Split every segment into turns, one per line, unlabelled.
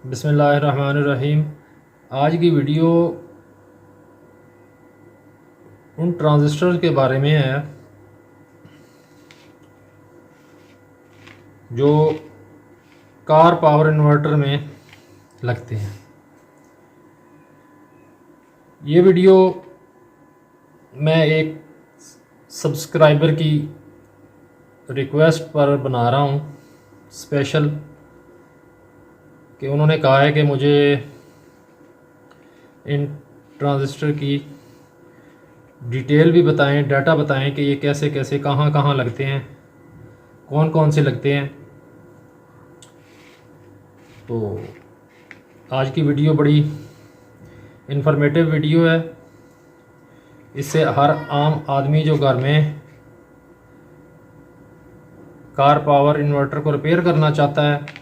बिस्मिल्लाहिर्रहमानिर्रहीम। आज की वीडियो उन ट्रांजिस्टर के बारे में है जो कार पावर इन्वर्टर में लगते हैं। ये वीडियो मैं एक सब्सक्राइबर की रिक्वेस्ट पर बना रहा हूँ स्पेशल, कि उन्होंने कहा है कि मुझे इन ट्रांजिस्टर की डिटेल भी बताएं, डाटा बताएं कि ये कैसे कैसे कहाँ कहाँ लगते हैं, कौन कौन से लगते हैं। तो आज की वीडियो बड़ी इन्फॉर्मेटिव वीडियो है। इससे हर आम आदमी जो घर में कार पावर इन्वर्टर को रिपेयर करना चाहता है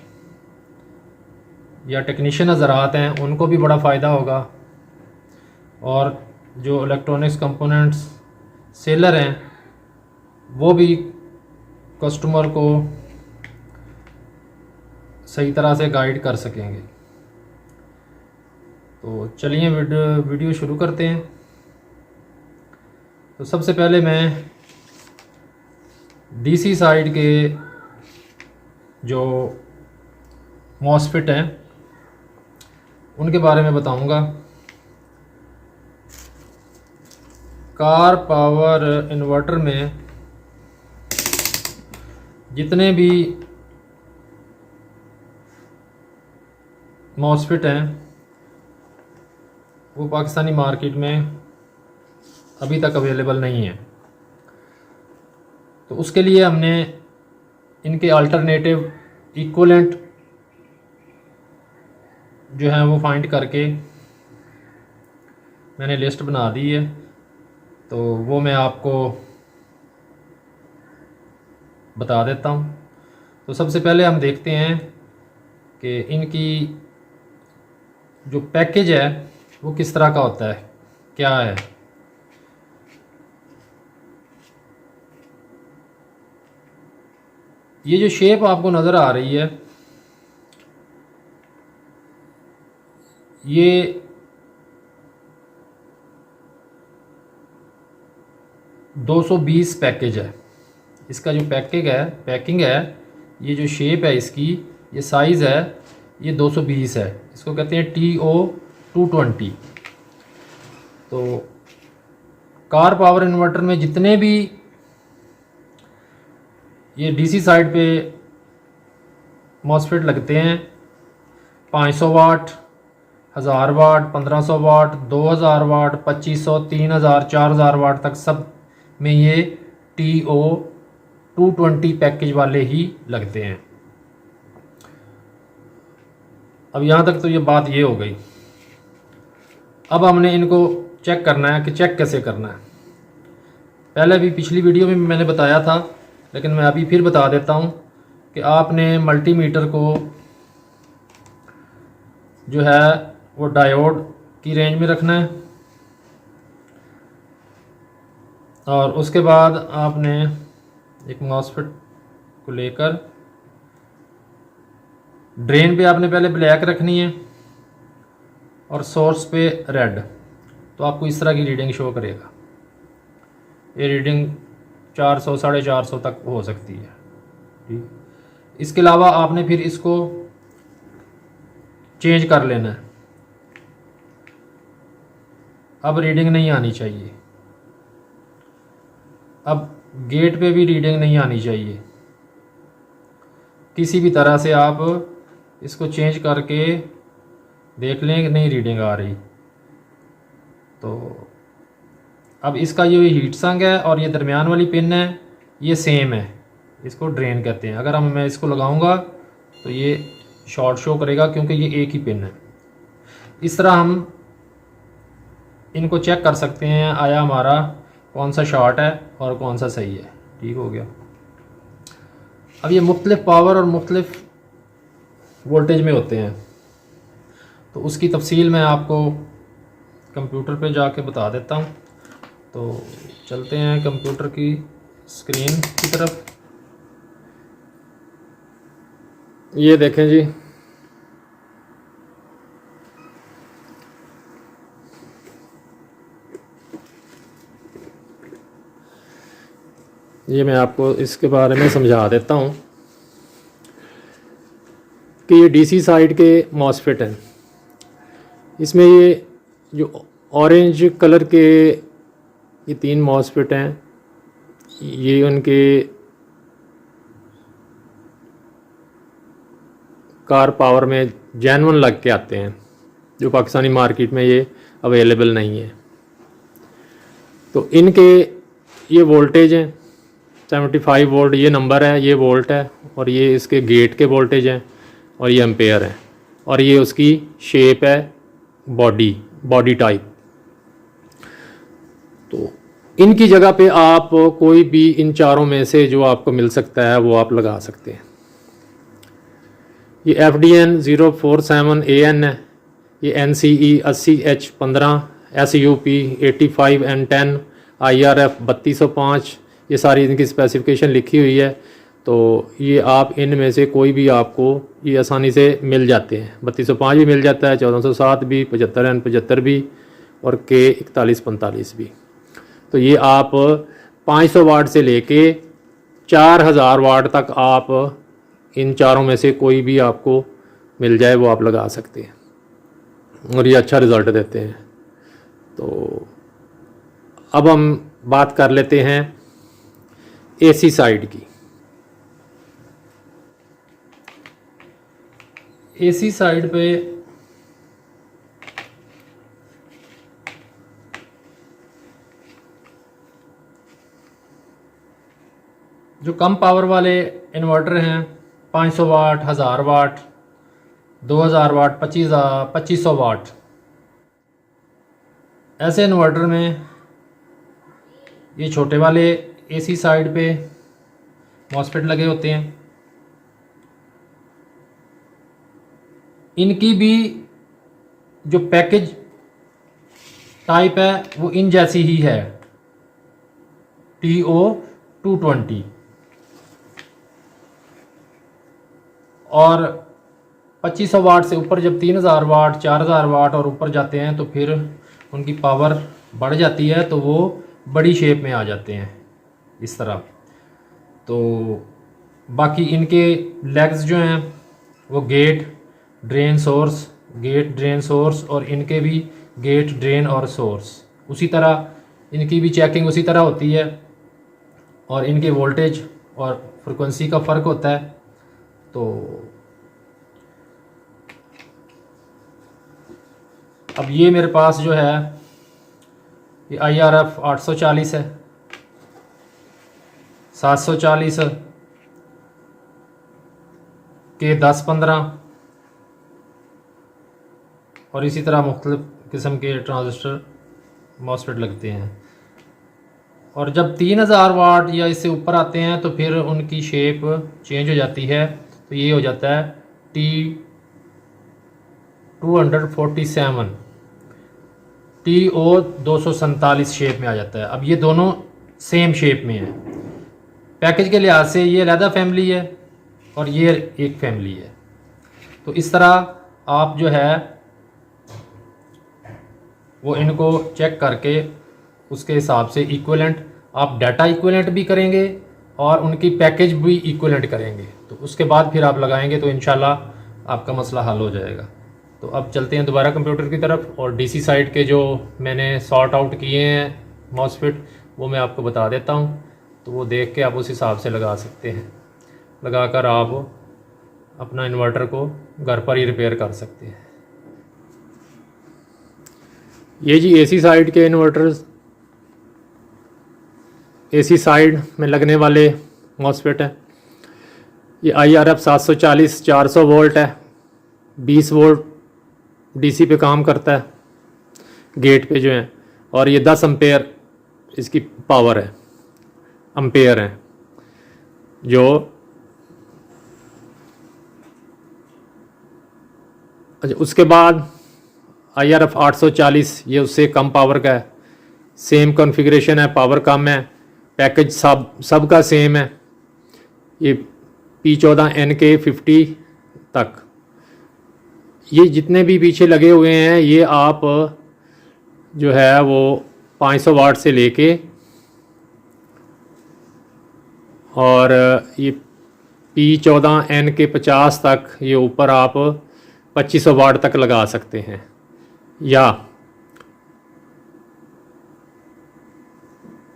या टेक्नीशियन हज़रात हैं, उनको भी बड़ा फ़ायदा होगा। और जो इलेक्ट्रॉनिक्स कंपोनेंट्स सेलर हैं वो भी कस्टमर को सही तरह से गाइड कर सकेंगे। तो चलिए वीडियो शुरू करते हैं। तो सबसे पहले मैं डीसी साइड के जो मॉसफेट हैं उनके बारे में बताऊंगा। कार पावर इन्वर्टर में जितने भी मॉसफेट हैं वो पाकिस्तानी मार्केट में अभी तक अवेलेबल नहीं है। तो उसके लिए हमने इनके अल्टरनेटिव इक्विवेलेंट जो है वो फाइंड करके मैंने लिस्ट बना दी है। तो वो मैं आपको बता देता हूँ। तो सबसे पहले हम देखते हैं कि इनकी जो पैकेज है वो किस तरह का होता है, क्या है। ये जो शेप आपको नज़र आ रही है ये 220 पैकेज है। इसका जो पैकिंग है, ये जो शेप है इसकी, ये साइज़ है, ये 220 है। इसको कहते हैं TO220। तो कार पावर इन्वर्टर में जितने भी ये डीसी साइड पे मॉसफेट लगते हैं, 500 वाट, 1000 वाट, 1500 वाट, 2000 वाट, 2500, 3000, 4000 वाट तक सब में ये TO220 पैकेज वाले ही लगते हैं। अब यहाँ तक तो ये बात ये हो गई। अब हमने इनको चेक करना है कि चेक कैसे करना है। पहले भी पिछली वीडियो में मैंने बताया था, लेकिन मैं अभी फिर बता देता हूँ कि आपने मल्टीमीटर को जो है वो डायोड की रेंज में रखना है। और उसके बाद आपने एक मॉसफेट को लेकर ड्रेन पे आपने पहले ब्लैक रखनी है और सोर्स पे रेड। तो आपको इस तरह की रीडिंग शो करेगा। ये रीडिंग 400 450 तक हो सकती है। ठीक, इसके अलावा आपने फिर इसको चेंज कर लेना है। अब रीडिंग नहीं आनी चाहिए। अब गेट पे भी रीडिंग नहीं आनी चाहिए। किसी भी तरह से आप इसको चेंज करके देख लें कि नहीं रीडिंग आ रही। तो अब इसका ये हीट सिंक है और ये दरमियान वाली पिन है, ये सेम है, इसको ड्रेन कहते हैं। अगर मैं इसको लगाऊंगा तो ये शॉर्ट शो करेगा क्योंकि ये एक ही पिन है। इस तरह हम इनको चेक कर सकते हैं आया हमारा कौन सा शॉर्ट है और कौन सा सही है। ठीक हो गया। अब ये मुख्तलिफ पावर और मुख्तलिफ वोल्टेज में होते हैं, तो उसकी तफसील मैं आपको कंप्यूटर पे जाके बता देता हूँ। तो चलते हैं कंप्यूटर की स्क्रीन की तरफ। ये देखें जी, ये मैं आपको इसके बारे में समझा देता हूँ कि ये डीसी साइड के मॉसफेट हैं। इसमें ये जो ऑरेंज कलर के ये 3 मॉसफेट हैं, ये उनके कार पावर में जेन्युइन लग के आते हैं, जो पाकिस्तानी मार्केट में ये अवेलेबल नहीं है। तो इनके ये वोल्टेज हैं 75 वोल्ट, ये नंबर है, ये वोल्ट है, और ये इसके गेट के वोल्टेज हैं, और ये एम्पेयर है, और ये उसकी शेप है बॉडी टाइप। तो इनकी जगह पे आप कोई भी इन चारों में से जो आपको मिल सकता है वो आप लगा सकते हैं। ये FDN 047AN है, ये NCE 80H15, SUP 85N10, IRF 3205, ये सारी इनकी स्पेसिफिकेशन लिखी हुई है। तो ये आप इनमें से कोई भी आपको ये आसानी से मिल जाते हैं। 3205 भी मिल जाता है, 1407 भी, 75N75 भी, और K 4145 भी। तो ये आप 500 वाट से लेके 4000 वाट तक आप इन चारों में से कोई भी आपको मिल जाए वो आप लगा सकते हैं, और ये अच्छा रिज़ल्ट देते हैं। तो अब हम बात कर लेते हैं AC साइड की। AC साइड पे जो कम पावर वाले इन्वर्टर हैं, 500 वाट, 1000 वाट, 2000 वाट, 2500 वाट, ऐसे इन्वर्टर में ये छोटे वाले AC साइड पे मॉसफेट लगे होते हैं। इनकी भी जो पैकेज टाइप है वो इन जैसी ही है, TO220, और 2500 वाट से ऊपर जब 3000 वाट, 4000 वाट और ऊपर जाते हैं तो फिर उनकी पावर बढ़ जाती है, तो वो बड़ी शेप में आ जाते हैं इस तरह। तो बाकी इनके लेग्स जो हैं वो gate, drain, source, gate, drain, source, और इनके भी गेट, ड्रेन और सोर्स उसी तरह, इनकी भी चेकिंग उसी तरह होती है, और इनके वोल्टेज और फ्रिक्वेंसी का फ़र्क होता है। तो अब ये मेरे पास जो है ये IRF 840 है, 740 के 10-15, और इसी तरह मुख्तलिफ़ किस्म के ट्रांजिस्टर मॉसफेट लगते हैं। और जब 3000 वाट या इससे ऊपर आते हैं तो फिर उनकी शेप चेंज हो जाती है। तो ये हो जाता है T247, TO247 शेप में आ जाता है। अब ये दोनों सेम शेप में है। पैकेज के लिहाज से ये अलहदा फैमिली है और ये एक फैमिली है। तो इस तरह आप जो है वो इनको चेक करके उसके हिसाब से इक्विवेलेंट आप डाटा इक्विवेलेंट भी करेंगे और उनकी पैकेज भी इक्विवेलेंट करेंगे। तो उसके बाद फिर आप लगाएंगे तो इंशाल्लाह आपका मसला हल हो जाएगा। तो अब चलते हैं दोबारा कंप्यूटर की तरफ, और डीसी साइड के जो मैंने सॉर्ट आउट किए हैं मॉसफेट वो मैं आपको बता देता हूँ। तो वो देख के आप उस हिसाब से लगा सकते हैं, लगाकर आप अपना इन्वर्टर को घर पर ही रिपेयर कर सकते हैं। ये जी एसी साइड के इन्वर्टर्स, एसी साइड में लगने वाले मॉसफेट है। ये IRF 740 400 वोल्ट है, 20 वोल्ट डीसी पे काम करता है गेट पे जो है, और ये 10 एम्पेयर इसकी पावर है, एम्पेयर है जो अच्छा। उसके बाद IRF 840 ये उससे कम पावर का है, सेम कॉन्फ़िगरेशन है, पावर कम है, पैकेज सब का सेम है। ये P14 NK50 तक ये जितने भी पीछे लगे हुए हैं ये आप जो है वो 500 वाट से लेके और ये P14N के 50 तक ये ऊपर आप 2500 वाट तक लगा सकते हैं। या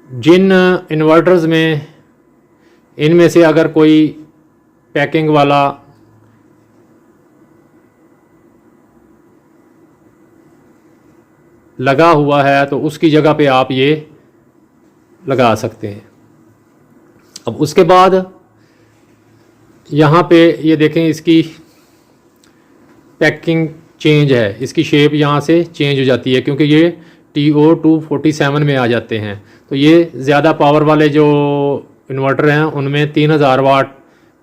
जिन इन्वर्टर्स में इनमें से अगर कोई पैकिंग वाला लगा हुआ है तो उसकी जगह पे आप ये लगा सकते हैं। अब उसके बाद यहाँ पे ये देखें, इसकी पैकिंग चेंज है, इसकी शेप यहाँ से चेंज हो जाती है क्योंकि ये TO247 में आ जाते हैं। तो ये ज़्यादा पावर वाले जो इन्वर्टर हैं उनमें 3000 वाट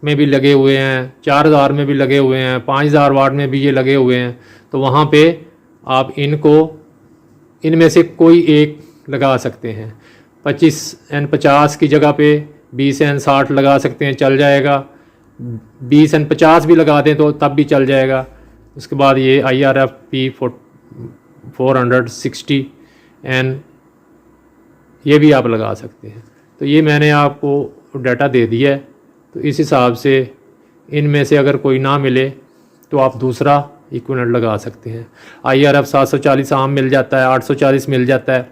में भी लगे हुए हैं, 4000 में भी लगे हुए हैं, 5000 वाट में भी ये लगे हुए हैं। तो वहाँ पे आप इनमें से कोई एक लगा सकते हैं। 25N50 की जगह पे 20N60 लगा सकते हैं, चल जाएगा। 20N50 भी लगा दें तो तब भी चल जाएगा। उसके बाद ये IRF P460N ये भी आप लगा सकते हैं। तो ये मैंने आपको डाटा दे दिया है, तो इस हिसाब से इनमें से अगर कोई ना मिले तो आप दूसरा इक्विवेलेंट लगा सकते हैं। IRF 740 आम मिल जाता है, 840 मिल जाता है,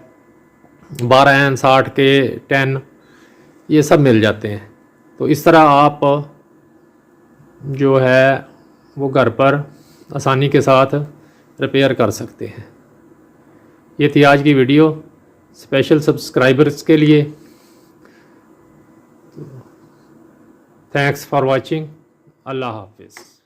12N60 के 10 ये सब मिल जाते हैं। तो इस तरह आप जो है वो घर पर आसानी के साथ रिपेयर कर सकते हैं। ये थी आज की वीडियो स्पेशल सब्सक्राइबर्स के लिए। Thanks for watching. अल्लाह हाफिज़।